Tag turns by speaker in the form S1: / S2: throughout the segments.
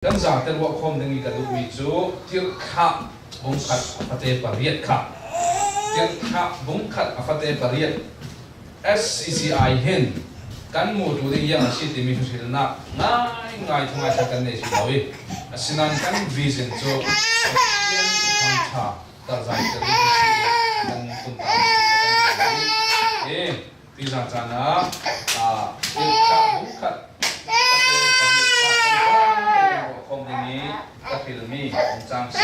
S1: kan za ten wa khom dengi ka du mi chu til kha bung khat afate pariat kha til kha bung khat afate pariat SCCI hen kan mu tu ding yang si ti mi thu sil na ngai thungai tha kan ne si bawi asinan kan vision chu yan thang tha ta zai ta ri si kan kun ta ti za cha na til kha bung khat không thì các filmi ông trang sĩ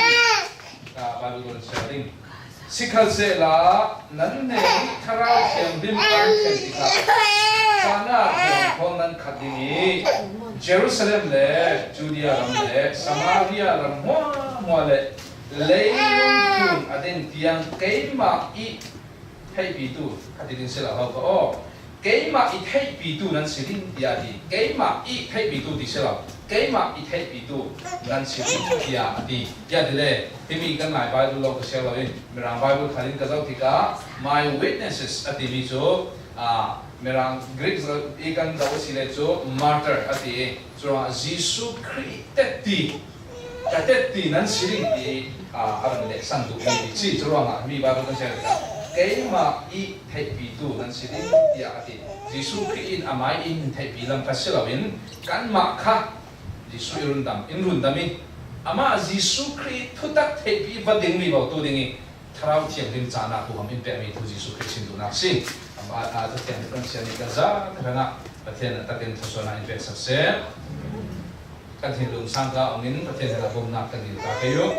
S1: cả Bible sharing sikhal se la nan ne thara thiam dim kan khen ti ka sana thiam khon nan khat ding Jerusalem le Judea ram le Samaria ram mo le leilung tun adin tiang keima I hay pi tu hadin se la ha ko keima I hay pi tu nan silin dia di keima I hay pi tu di se la keima I hay pi tu nan silin dia di ya de le timi kan nai Bible lo ko se lo in merang Bible khalin ka zau tika my witnesses ati mi cho merang Greek ikan zau sile cho martyr ati so Jesus Christ ti nan silin di aram le san du mi chi cho nga mi Bible kan se keima I hay pi tu nan silin dia ati Jesus Christ amai in hay pi lam pasilawin kan ma kha Jesus in rundami ama Jesus Christ thutak hay pi vading mi bau tu dingi tharau thiam dim chana tu ham in pe mi tu Jesus Christ sin du na si ama ta thiam kan sian ni kaza ranga pathen takin thosona in pe sakse kan hin lung sangka angin pathen la bom na kan ni ta kayo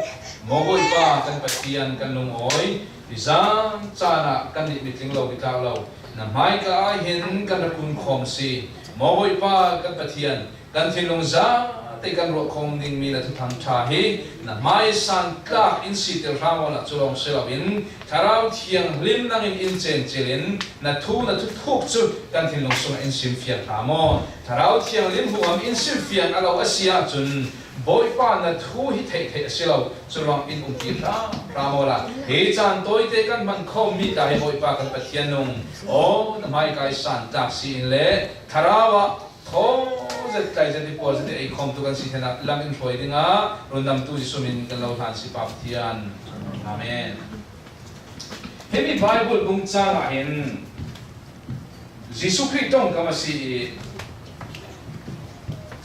S1: mogoi pa kan patian kan lung oi izam chana kan ni mitling lo bita lo na mai ka hin kan kun khom si mogoi pa kan pathian kan thilung za te kan ro khom ning mi la thu tham tha hi na mai san ka in si te ramo na chulong selawin tharau thiang lim nang in chen chelin na thu thuk chu kan thilung sung in sim fian ramo tharau thiang lim huam in sim fian alo asia chun boy pa na thu hi thei selo chulong in ti ra ramo la he chan toi te kan man khom mi dai boy pa kan pathian nung o na mai kai san tak si le tharawa tho zet kai zet po zet ei khom tu kan si thena lamin phoi dinga rundam tu sumin kan lo than si pap thian amen hemi Bible bung changa in Jesus Christ tong kama si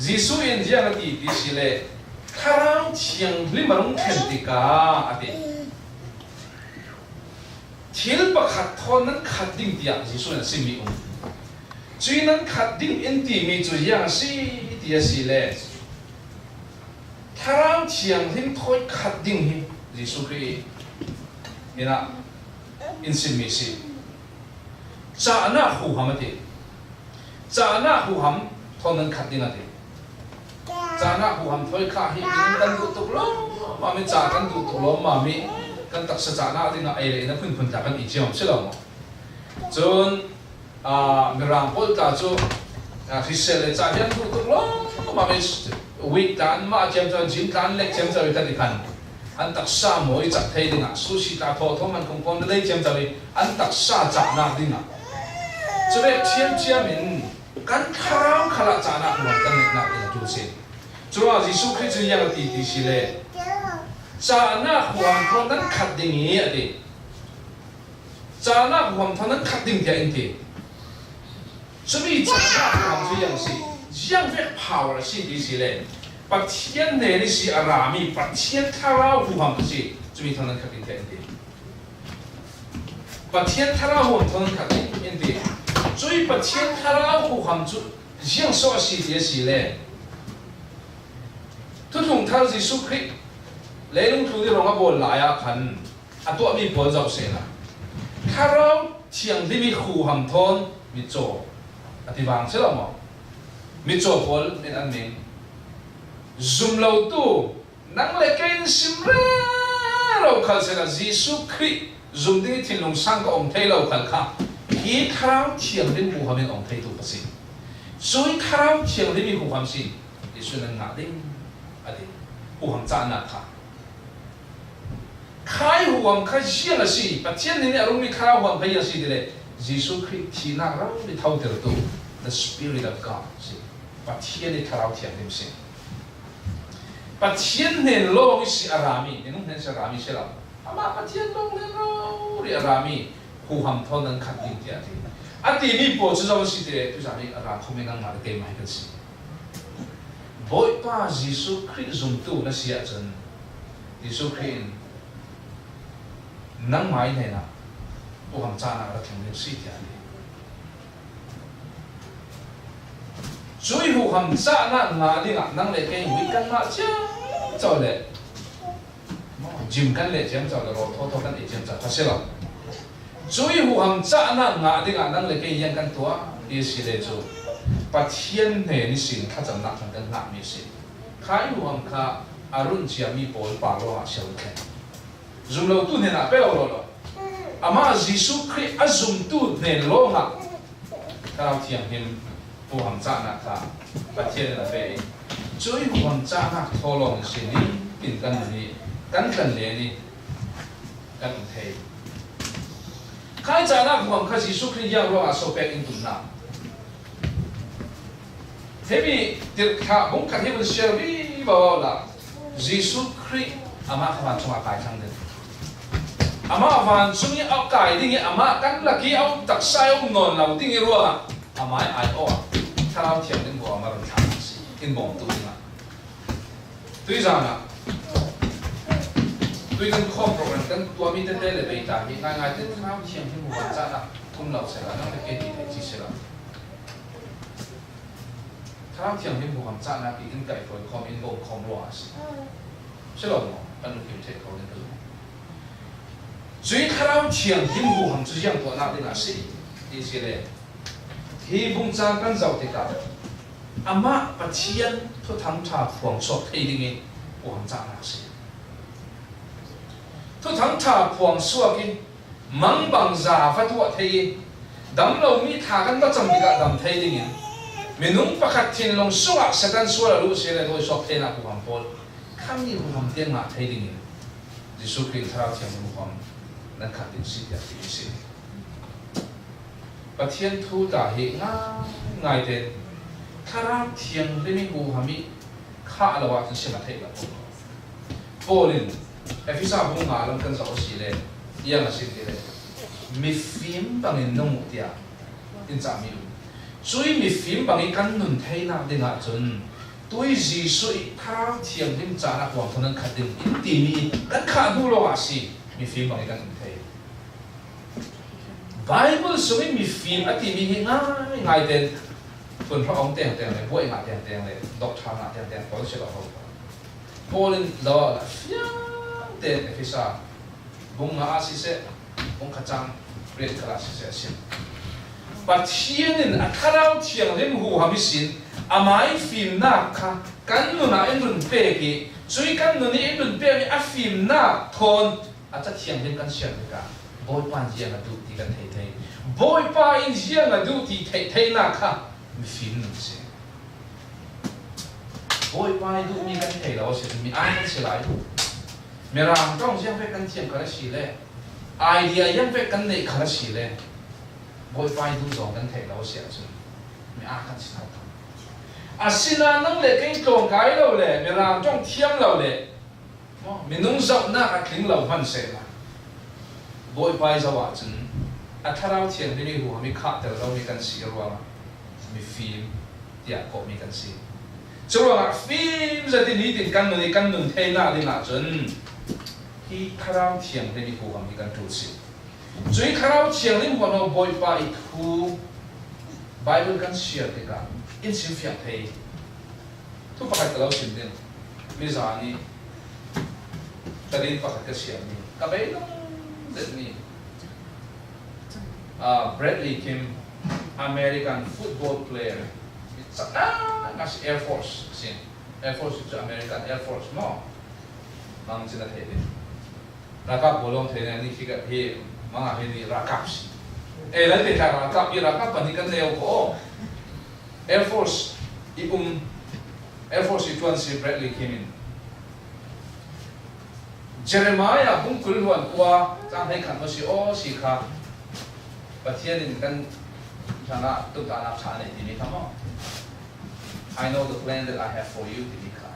S1: Jesus in jiangati disile karang chiang limarung khentika ati thil pakhat thon nan khating dia Jesus na simi chui nan khating enti mi chu yang si dia sile karang chiang lim thoi khating hi Jesus Christ ina in simi si cha na hu hamati cha na hu ham thon nan khating ati chana hu ham thoi kha hi in kan du tuk lo mami cha kan du tuk lo mami kan tak sa chana ding a ele na phun ta kan I chiam selo mo chun mirang pol ta chu hisele cha hian du tuk lo mami week tan ma chiam chan jin tan lek chiam chawi ta dikhan an tak sa moi cha thei ding a sushi ta tho man kong pon le chiam chawi an tak sa cha na ding a chube chiam in kan kharang khala chana hu kan na tu se chua Jesus Christ yang ti sile chana huam thon nan khat ding hi ati chana huam thon nan khat ding dia inti chubi chana huam chu yang si yang ve power si ti sile pathian ne ni si arami pathian thara huam si chubi thon nan khat ding dia inti pathian thara huam thon nan khat ding inti chubi pathian thara huam chu yang so si dia sileทุกทุกท่านJesus Christเลี้ยงทุกที่เราบอกหลายคันตัวมีผลจากเสียนะถ้าเราเชียงที่มีคู่หำทนมีโจอธิบายใช่หรือเปล่ามีโจผลเป็นอันหนึ่งซุ่มเราตู้นั่งเล่นกันซิมเร่เราขัดเสียนะ Jesus Christ ซุ่มที่ทิ้งลงสังกับองค์เทเราขัดข้าที่ถ้าเราเชียงที่คู่หำเป็นองค์เทตัวประสิทธิ์ส่วนถ้าเราเชียงที่มีคู่หำสิดิฉันนั่งหาดิ้งadi huam chana kha khai huam khai sia la si pathian ni arung mi kha huam khai si dile Jesus Christ thina ra ni thau ter tu the spirit of God si pathian ni tharau thiam dim si Bắt thiên nên lo cái sự arami nên ông nên sẽ arami sẽ làm ama bắt thiên lo nên lo cái arami hu ham thon nên khát đi tiệt đi anh đi đi bộ cho chúng si thế tôi nói aram không nên ngang mà cái mai cái gì bội pa Jesus Christ dùng tu nó sẽ chân Jesus Christ nang mai này na hu ham cha na cái thằng nên si tiệt đi chui hu ham cha na ngã đi ngã nang lệ cái mũi căn ngã chứ cho lệ gym căn lệ chém cho là rồi thô căn lệ chém cho phát sinh rồi chui hu ham cha na ngã đi ngã nang lệ cái yên căn tua đi xí lệ chú bắt thiên này ni xin khát chậm nặng căn ngã mi xin khai hu ham kha arun chia mi bol pa lo a siêu khen zoom lo tu nên à bé lo lo ama Jesus Christ a zoom tu nên lo ngã kalau thiang him hu ham cha na kha bắt thiên là bé chui hu ham cha na thô long xin ni in căn ni căn lệ ni căn thầy khai cha na hu ham kha Jesus Christ yang lo a so pe in tu na thế vì tiệt khả bóng cả hiệp sẽ vi vào là Jesus Christ ama phàm trong cái thằng đấy ama phàm trong những áo cài đi nghe ama căn là cái áo đặc sai ông nón là đi nghe rồi à ama ai ô thao thiền đến của ama rồi thằng in bóng tu mà tuy rằng là tuy rằng không program căn tua mình đến đây là bị ta bị ngay ngay đến thao thiền đến của cha là cũng lâu sẽ là nó là cái gì để chỉ sẽ là thao thiền đến của cha là bị in cậy rồi không in bóng không loa sẽ là nó anh được kiểm tra câu này được duy thao thiền đến của ham chỉ yang của nó là gì đi sẽ là khi vùng cha căn giàu thì cả ama bắt thiên thôi thằng cha phượng sốt thấy đi nghe của ham cha là gì thôi thằng cha phượng sốt cái mang bằng giả phát thua thấy đâm lâu mi thà căn bắt chăm bị cả đâm thấy đi nghe mình nung pakhat thiên long suwa satan suwa là lúc sẽ là đôi sọc thế nào của ham Paul khăm như của ham tiền mà thấy đi nghe Jesus Christ thao thiền của ham nên khát định sĩ đẹp thì sĩ và thiên thu đã hiện ngay đến thao thiền để mình của ham mi khá là quá sẽ mà thấy là Paulin Ephesus bung ngã làm căn giáo sĩ lên yang là sĩ lên mi phim bằng hình nông tiệt in trả mi chui mi phim bằng cái căn nôn thấy nào để ngã chân tôi gì suy thao thiền thêm trả lại hoàng thân khát định in tỉ mi tất cả đủ lo à si mi phim bằng cái căn nôn thấy Bible suy mi phim ở tỉ mi ngay ngay đến phần phật ông tiền này bội ngã tiền này đọc thang ngã tiền có sẽ là không Paul lo là phiang tiền Ephesus bung ngã si sẽ bung khát chăng red class sẽ xin bắt thiên nên thao thiền lên hu ham xin amai phim na kha kan nu na en run pe ki chui kan nu ni en run pe mi a phim na thon a cha thiền lên kan sian ka boy pan jiang a du ti kan thei thei boy pa in jiang a du ti thei thei na kha mi phim nu se boy pa du mi kan thei lo se mi ai kan se lai mi ram tong jiang pe kan thiền ka si le idea yang pe kan nei kha si le boy pai du zong kan thei lo sia chu mi a kan sin ha a sina nang le keng tong kai lo le mi ram tong thiam lo le mi nung zau na ka kling lo han se la boy pai za wa chun a tharau thian ni hu mi kha tel lo mi kan si ro mi film tia ko mi kan si chu ro film za ti ni tin kan nun thei na li na chun hi tharau thian ni hu mi kan tu si chui kharau chiang lim ho no boy pa I thu Bible kan share te ka in sim fiat thei thu pakhat lo sim den mi za ni tarin pakhat ka share ni ka be no that ni Bradley Kim American football player it's as Air Force sin Air Force is American Air Force mo mang china thei de rakap bolong thei na ni fika he mga hindi rakap lang din rakap rakap panikan leo ko Air Force Air Force ituan si Bradley Kim Jeremiah bung kulhuan kwa tang hai khan si o si kha pathian kan sana tu ta na chane ni kamo I know the plan that I have for you, Dika.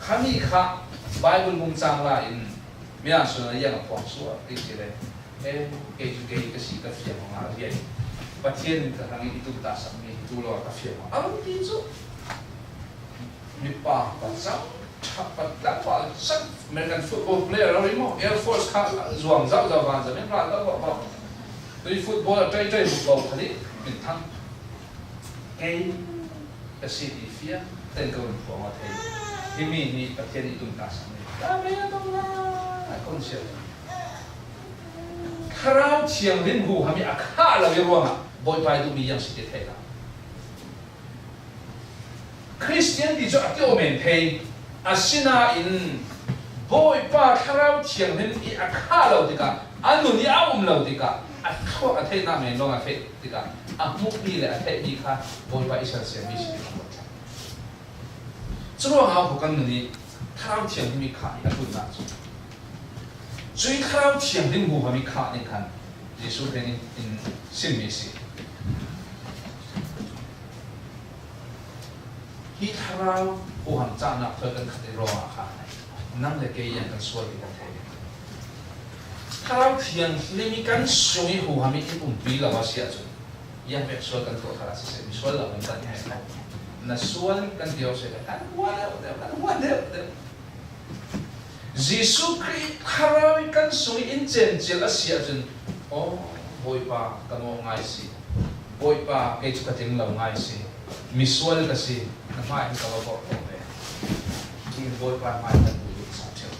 S1: khami kha Bible mung chang la in mian so na yang phong so ti chi le ke ju ke si ka fi ma ma ye patien ka hang itu ta sam ni tu lo ka fi ma am ti chu mi pa sa pat la pa sa American football player ro mo Air Force ka zuang zau zau van za men ra ta ba tu football trai trai football khali min thang ke ka si ti fia ten ko ko ma thei hi mi ni patien itu ta sam ni ta me to la con sia Karau chiang rin hu hami akha la ruanga boy pai du mi yang si te thela Christian di jo atio men thei asina in boy pa karau chiang rin I akha lo dika anu ni lo dika atho athei na men longa fe dika amu pi le athei ni kha boy pa isa se mi si ko chulo ha ko kan ni karau chiang mi kha ya tu na chu最靠前的我还没看，你看，耶稣给你信没信？he 靠我还站那他跟他的罗马看，那个给人跟说的个他，靠前你咪跟所以我还没一本比了我写着，也别说跟他他是谁，说了我跟你还那说跟丢谁的，我的。Giêsu Christ kharawi kan sui in chen chil asia chun boy pa kamo ngai si boy pa ke chu kating lo ngai si misual ka si na mai ka ba ko be ki boy pa mai kan du sa chel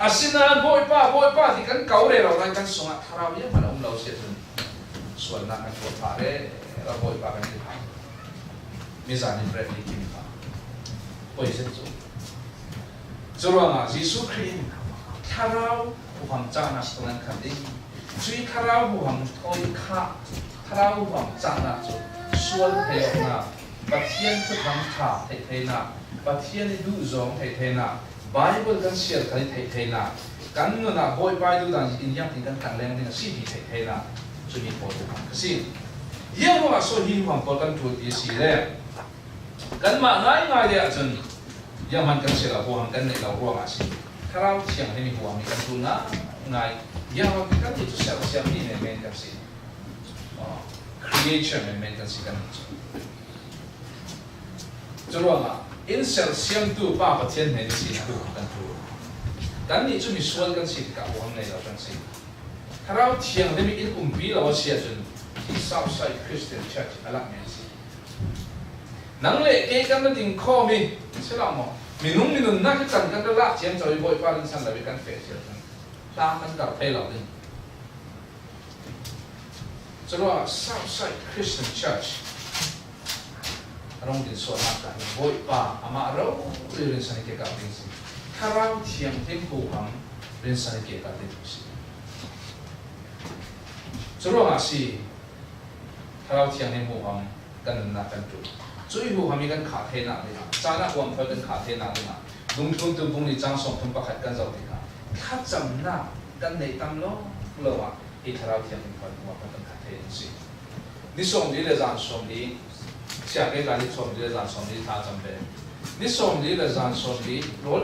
S1: asina boy pa ti kan kau re ro kan sunga kharawi ma lo sia chun sual na kan ko pa re ra boy pa kan ti ha mi za ni bread ni kim pa boy se chu Joranga Jesu Christ Karau buham chana tuan khadi Chui karau buham thoi kha Karau buham chana chu sual theo na Pathian thu thang tha thei na Pathian du zong thei na Bible kan sial khali thei na kan no na boy pai du dan in yang kan kan leng ni si thei na chu ni po buham kasi yang wa so hi buham po kan thu ti si le kan ma ngai le achun yang man kan sila buang kan nei lau ruang asi karau siang ni buang kan tuna ngai yang kan itu siang ni men kan si creation men kan si kan juruang in sel siang tu pa pathian nei si tu kan tu kan ni chu mi sual kan si ka buang nei lau kan si karau siang ni in umpi lau sia jun Southside Christian Church alak men si nang le ke kan ding kho mi sila mo minung na kan kan la chiam choi boy pa rin san la kan fe sia ta kan ka pe lo din so Southside Christian Church arong din so na ka boy pa ama ro rin san ke ka din si karang chiam tem ko hang rin san ke ka din si so si karang chiam tem ko hang kan na kan tu最后还没跟卡天那的啦，扎那光头跟卡天那的啦，农村都帮你张双同把海干走的啦，他怎那跟你当咯，了哇，一条条天块我跟卡天是，你送你的让送你，下个月你送你的让送你他怎么？你送你的让送你，罗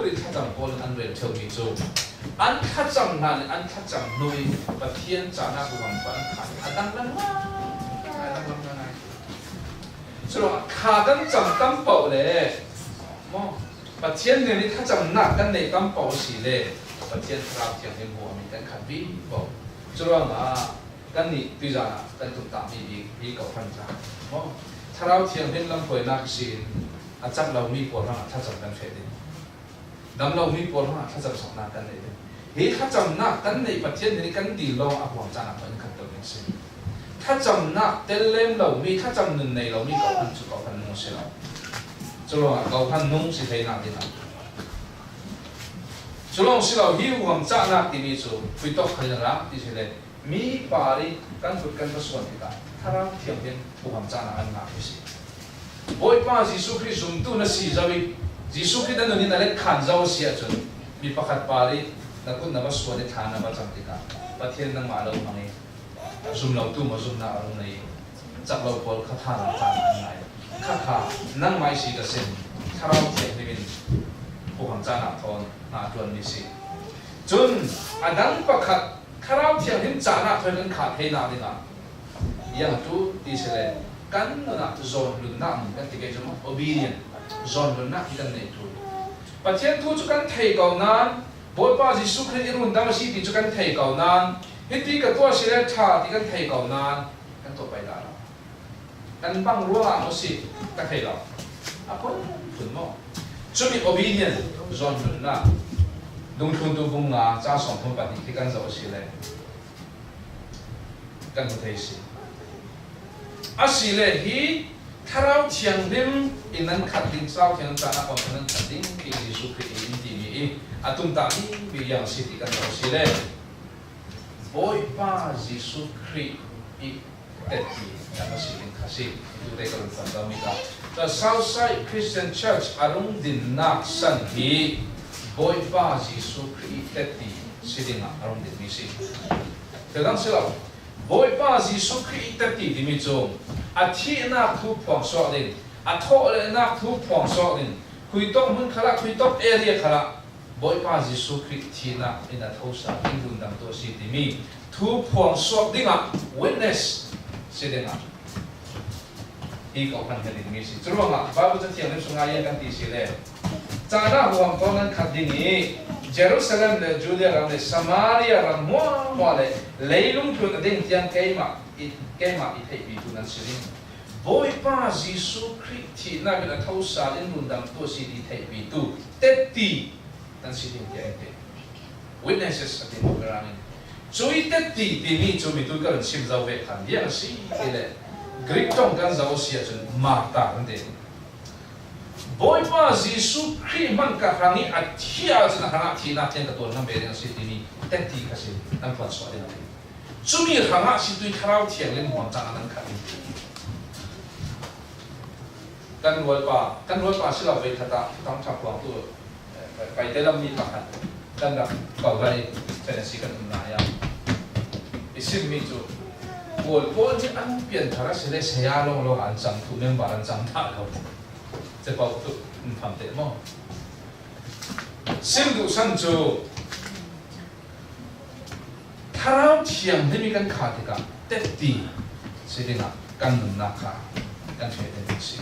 S1: 你他怎么过安慰调你做？安他怎那安他怎内，把天扎那个光头看，他当然啦，当然啦。所以卡跟怎担保嘞？么？把钱呢？你他怎拿跟你担保是嘞？把钱拿钱给我们跟看比不？所以嘛，跟你对着跟同大米搞分账。么？他老钱跟咱回那是จับเรามีปวดหัวถ้าจำกันเฟดิดำเรามีปวดหัวถ้าจำสองนากันเลยเฮ้ถ้าจำนักกันในประเทศนี้กันดีลองอาหวังจานักเป็นขัดตัวเองสิถ้าจำนักเตลเลมเรามีถ้าจำหนึ่งในเรามีเก่าพันจุดเก่าพันนุ่งสิเราจะลองเก่าพันนุ่งสิให้นักดีนักจะลองสิเราหิวหวังจานักที่มีสูฟิตอกให้นักที่สิเลยมีปารีกันฝึกกันประสวนที่กันถ้าเราเที่ยงเป็นหวังจานักอันนักที่สิโอ้ยป้ายิสุคริสต์ตุนสีจาวิยิสุคริสต์นั่นนี่นั่นเลยขันเจ้าเสียจนมีประคัตปารีนักคุณนับสวนในฐานนับจังติกาประเทศนั่งมาเราทางนี้ซุ่มเราตู้มาซุ่มนาอารมณ์นี้จับเราพอลข้าทานจานอันไหนข้านั่งไม่สีกระเซ็น tharau thiang himin puham chana thon na tuan mi si chun adang pakhat tharau thiang him chana thon kan khat he na dinga yang tu ti sele kan na zon lun na kan ti ke jom obedient zon lun na kan nei tu pathian thu chu kan thei kau nan boi pa jisu christ run dam si ti chu kan thei kau nan hiti ka to sile tha ti kan thei kau nan kan to pai da kan bang ruwa mo si ka thei la apon thun mo chumi obedient zon lun na dung thun tu bung nga cha som thon pa ti kan zo sile kan mo thei si asile hi tharau thiang lim inan khating sau thiang chana pa nan khating ki jisu ki in ti mi atum ta hi bi yang si ti kan zo sile boy pa jisu kri I eti yang si in khasi tu te kan san da mi ka the Southside Christian Church arung din na san hi boy pa jisu kri eti sidinga arung din mi si te dang sila boy pa jisu kri eti di mi chom a thi na thu phong so din a tho le na thu phong so din khui tok mun khala khui tok area khala boy pa jisu kri thi na in a tho sa in dun dam to si di mi thu phong so dinga witness sidinga I kau kan jadi misi. Cuma mak, baru tu tiang ni sungai yang kan di sini. Cara huam kau kan kadingi Jerusalem le Judea ram le Samaria ram mua le leilung tu kading tiang kema itu nan sini. Boy pa Yesus Kristus na bila tahu salin rundam tu sini itu teti nan sini tiang itu. Witnesses ada orang ini. Cui teti ini cumi tu kan sim jauh kan dia sih ile. Greek trong kan zao sia chun Marta kan de boy pa Jesu Christ man ka rangi athia chun hanga thina ten ka ton nam be yang si tini tenti ka si nam phan so de chumi hanga si tui tharau thiang len hom chang nan kha kan wal pa sila ve thata tang thap wa tu pai te lam ni pa kan da ka vai chen si kan na ya isim mi chu Pol ni an pian thara sele saya long an chang thu mem baran chang tha lo che pau tu pham te mo sim du san chu tharau thiang ni kan kha te ka te ti sidinga kan nun na kha kan che te si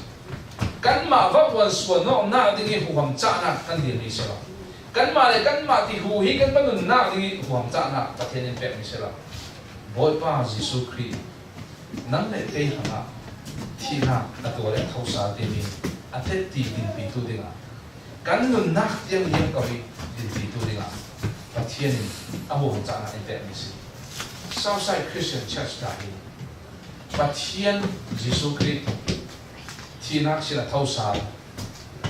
S1: kan ma va wan suan no na dingi hu ham cha na kan di ni se la kan ma ti hu hi kan nun na dingi hu ham cha na ta the ni pe ni se la boy pa Jesu Christ nang le te hanga thina atore thausa te mi athe ti din pi tu dinga kan nun nak tiang yang ka bi din pi tu dinga pathian abo cha na te mi si Southside Christian Church ta hi pathian Jesu Christ thina sila thausa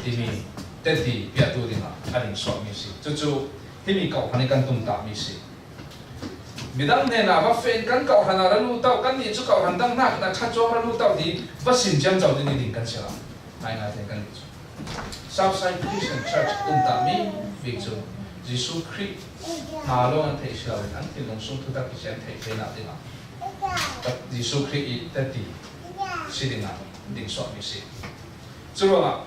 S1: ti mi te ti pia tu dinga aling so mi si chu himi ka phani kan tum ta mi si midang ne na ba fen kan kau hana ra lu tau kan ni chu kau han dang nak na cha cho ra lu tau di ba sin jam chau ni ding kan sela ai na te kan chu Southside Christian Church ta mi bi chu Jesu Christ ma lo an thei sela an tin long sung thu ta ki chen thei na de na ta Jesu Christ I ta ti si ding na ding so mi si chu ro ma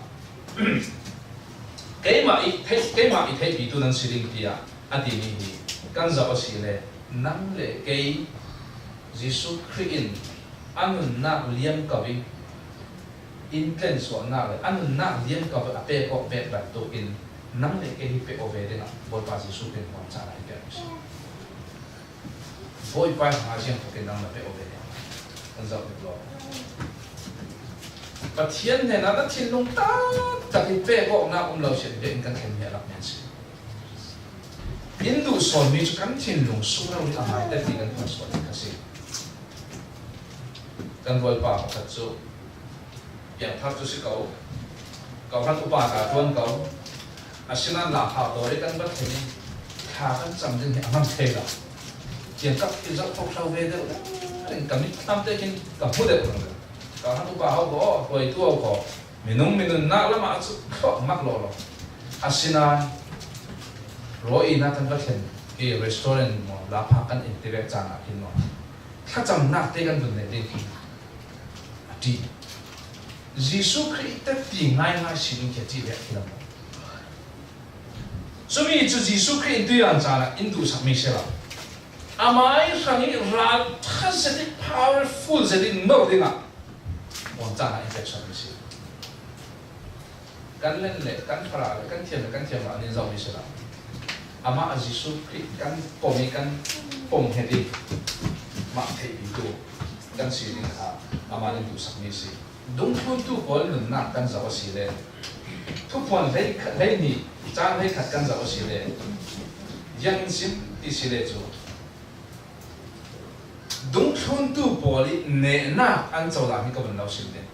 S1: ke ma I thei bi tu nan si ding ti a ati ni hi kan za o si le nang le kay Jesu Christ anun na liam kawi intense wa na le anun na liam kawi ape ko pe ba to in nang le kay pe over de na boy pa Jesu Christ wa cha na ke si boy pa ha siang to ke nang na pe over de an za pe lo pathian ne na ta thin long ta ki pe ko na lo chen de kan khen ya la men si Hindu son mi chu kan thin lung su ra ri amai ta ti kan phon so ka si kan wal pa ka chu yang thap chu si kau han upa ka tuan kau asina la ha do ri kan ba theni kha kan cham jin amam the la jian kap ti za thok sau ve de ren kam ni tam te kin ka hu de ka han upa ha go hoi tu ko minung na la ma chu kho mak lo asina Roi na kan bathen ki restaurant mo la pha kan interact chana kin mo tha cham nak te kan dun ne ding ti Jesus Christ tất tiền ngay ngay xin cái gì vậy thì làm so mi chu Jesus Christ tuy rằng là Hindu sắc mi sẽ là amai sang ý ra thật sự powerful sẽ đi nổi đi ngà hoàn toàn là infection mi sẽ căn lên lệ căn phá lại căn thiềm là nên giàu mi sẽ là ama Jesus Christ căn bom hết đi mà thấy bị tu căn sĩ đi ha ama nên tu sắc mi sẽ đúng phương tu có lần nào căn giàu sĩ lênทุกคนได้นี่จ้างให้ขัดกันจะเอาสิเลยยังสิมที่สิเลยจูดุงทุนตู้บอลีเนน่าอันเจ้าหลังที่ก็เป็นเราสิเลย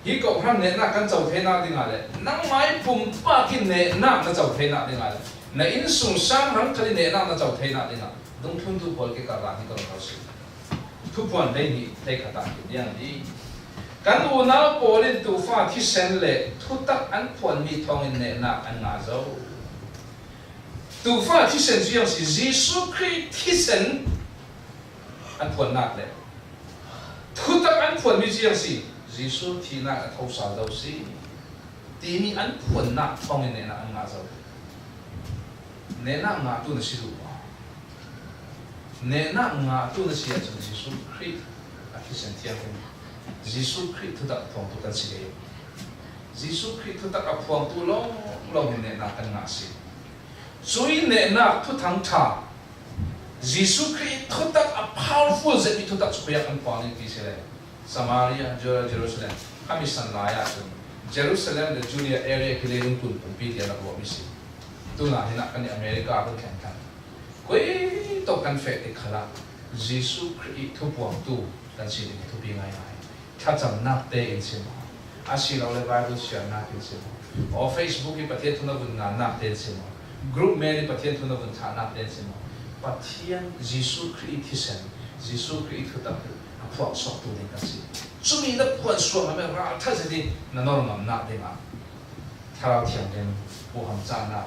S1: ฮีก็ทำเนน่ากันเจ้าเทน่าดิ่งอะไรนั่งไม้ปุ่มป้ากินเนน่ากันเจ้าเทน่าดิ่งอะไรในอินสุงสร้างหันคดีเนน่ากันเจ้าเทน่าดิ่งอะไรดุงทุนตู้บอลีกับหลังที่ก็เป็นเราสิทุกคนได้นี่ได้ขัดกันอย่างนี้กันดูน่าโปลินตูฟ้าที่เซนเล่ทุกตักอันพวนมีทองอินเนน่าอันงาเจ้าตูฟ้าที่เซนจียงสิยิสุคริสต์ที่เซนอันพวนนักเล่ทุกตักอันพวนมีจียงสิยิสุที่นักทศเจ้าสิที่มีอันพวนนักทองอินเนน่าอันงาเจ้าเนน่างาตุนสิรูปเนน่างาตุนสิอาจจะยิสุคริสต์อันที่เซนที่ยังJesus Christทุกตักพวงทุกันสิเลย Jesus Christ ทุกตักพวงตุลงเนน่ากันงาสิส่วนเนน่าทุกทั้งชา Jesus Christ ทุกตัก powerful จะมีทุกตักสุขยักษ์อันพวงนี้ที่สิเลยสมารียเยรูซาเล็มข้ามีสันลายอ่ะเยรูซาเล็มและจูเลียเอเรียที่เลี้ยงคุณผมปีเดียวแล้วก็มิสิตัวนั้นที่นักกันในอเมริกาเป็นแข่งกันกุยตกกันเฟติขลัก Jesus Christ ทุกพวงตุกันสิเลยทุกปีง่ายถ้าจำนับเตอินสิมอาชีเราเลยไบเบิลเชียร์นับอินสิมโอ้ Facebook ที่ประเทศทุนบุญงานนับเตอินสิมกลุ่มเมย์ที่ประเทศทุนบุญฐานนับเตอินสิมประเทศยิสุคริสต์ที่เซนยิสุคริสต์ทุกตักพวกสอบตัวเด็กกันสิจุดนี้นับพวกสอบมันว่าถ้าจะดีนั่นเราหมั่นนับได้มาถ้าเราเทียมกันผู้ทำจานับ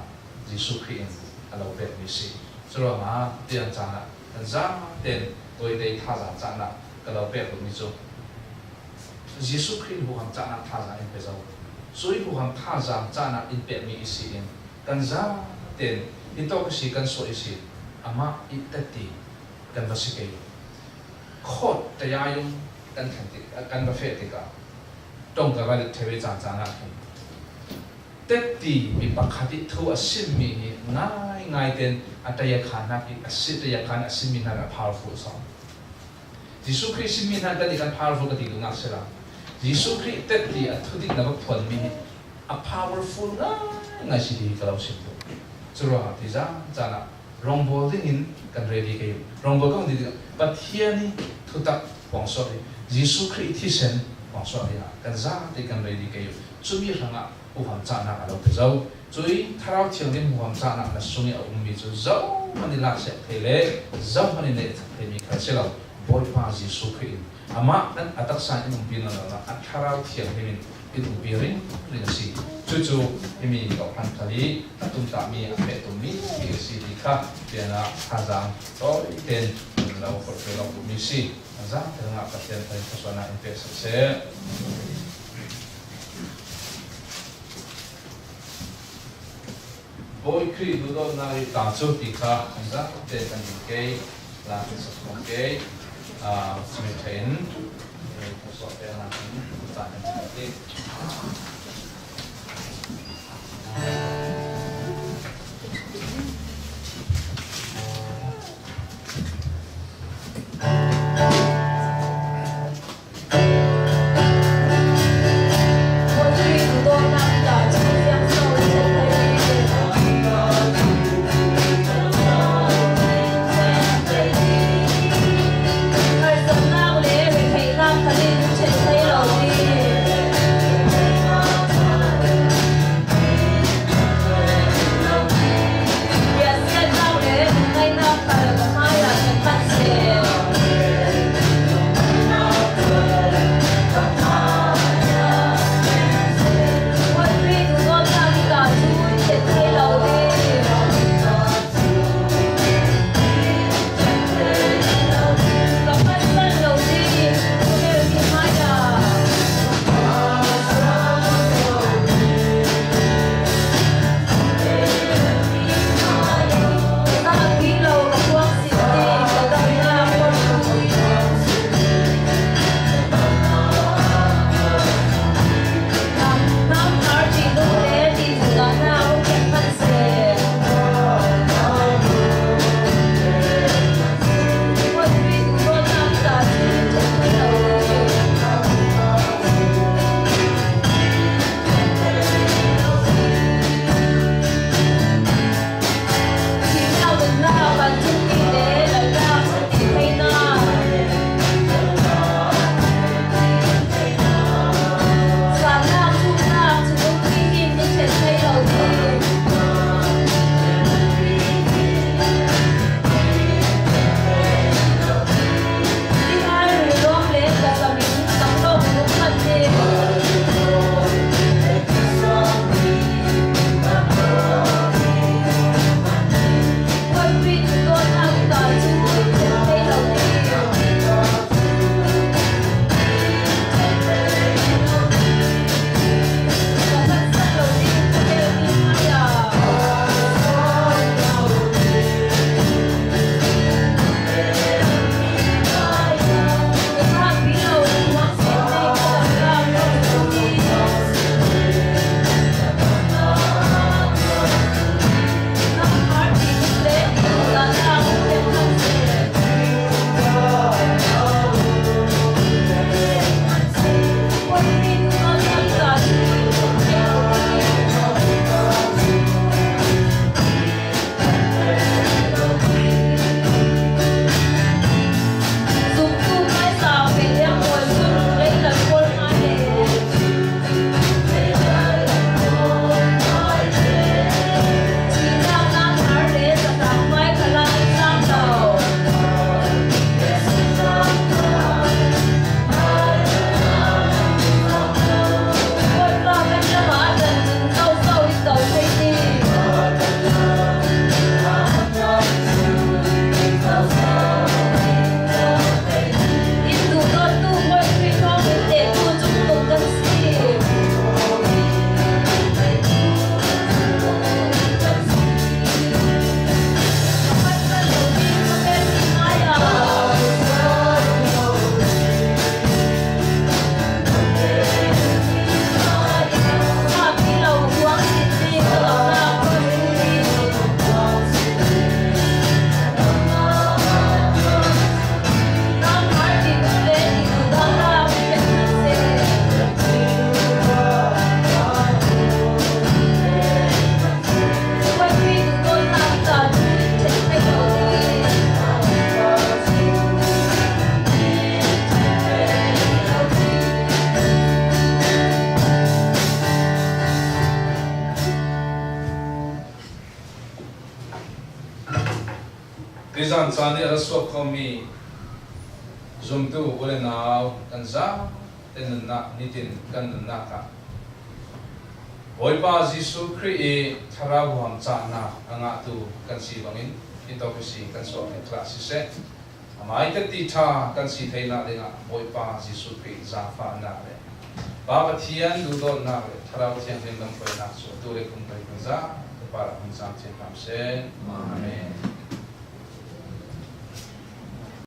S1: ยิสุคริสต์เราเป็นมิสิสุดมาเตียนจานับแต่จาเต็นตัวเด็กท่าจานับก็เราเป็นมิสุยิสุคริสต์ผู้ทำจานับท่าจาอินเปเจ้าส่วนผู้ทำท่าจานับอินเปมีอิสิเองกันจาเต็นอินโตก็สิกันสวยอิสิอามาอิตติกันบาสิเกยโคตรแต่ยายุงกันแข่งติกันบาเฟติกาตรงกับการเทวิจานนับเตติมีปักขัดทั่วสิมีง่ายเต็นอัตยาขานักอิสิตยาขานักสิมีนัก powerful สองยิสุคริสต์สิมีนักกันอีกัน powerful กันติดนักเสละยิสุคริสต์เตติอัตุดินับผลมี a powerful ง่ายสิดีกับเราสิบุสุราติจานับรองบอลดิ้งอินกันเรดีกันอยู่รองบอลก็ดีกันปัจจัยนี้ทุกตักหวังสอดยิสุคริสต์ที่เซนหวังสอดนะกันจ้าที่กันเรดีกันอยู่จุดนี้ทางอ่ะผู้ทำจานักเราไปเจ้าจุดถ้าเราเที่ยวนี้ผู้ทำจานักนั่นส่วนนี้เอามีจุดเจ้ามันนี่ลักษณะเทเลเจ้ามันนี่เนี่ยเทมีใครเสียเราบอลพายิสุคริสต์อามานั่นอัตสันอินบินนั่นละอัตถ้าเราเที่ยวนี้อินบิริงเรื่องสิจู่ๆมีกับพันธลีตุ้มตามีอันเป็นตุ้มมีสิดีค่ะเป็นอ่ะทางจังโตเป็นเราฝึกเราบุมิสิทางจังเป็นอ่ะประเทศไทยภาษาหน้าอินเตอร์เซ่บอยครีดูโดนายตาจุดดีค่ะทางจังเป็นกันดีเกย์ลาเป็นสักคนเกย์สมิธเทนภาษาเป็นอะไรต่างกันที่
S2: Hãy subscribe cho kênh Ghiền Mì Gõ để không bỏ lỡ
S1: Rizan Sani Raswap Komi Zumtu Ule Now Kanza Tenna Nitin Kanna Ka Oipa Jisu Kri Tharabuam Chana Angatu Kansi Bangin Itokasi Kanso Klasi Se Amai Tita Kansi Taina Denga Oipa Jisu Kri Zafa Nare Baba Tian Dudo Nare Tharabatian Lingam Poina So Dure Kumpai Kanza Para Kumzam Chekam Se Amen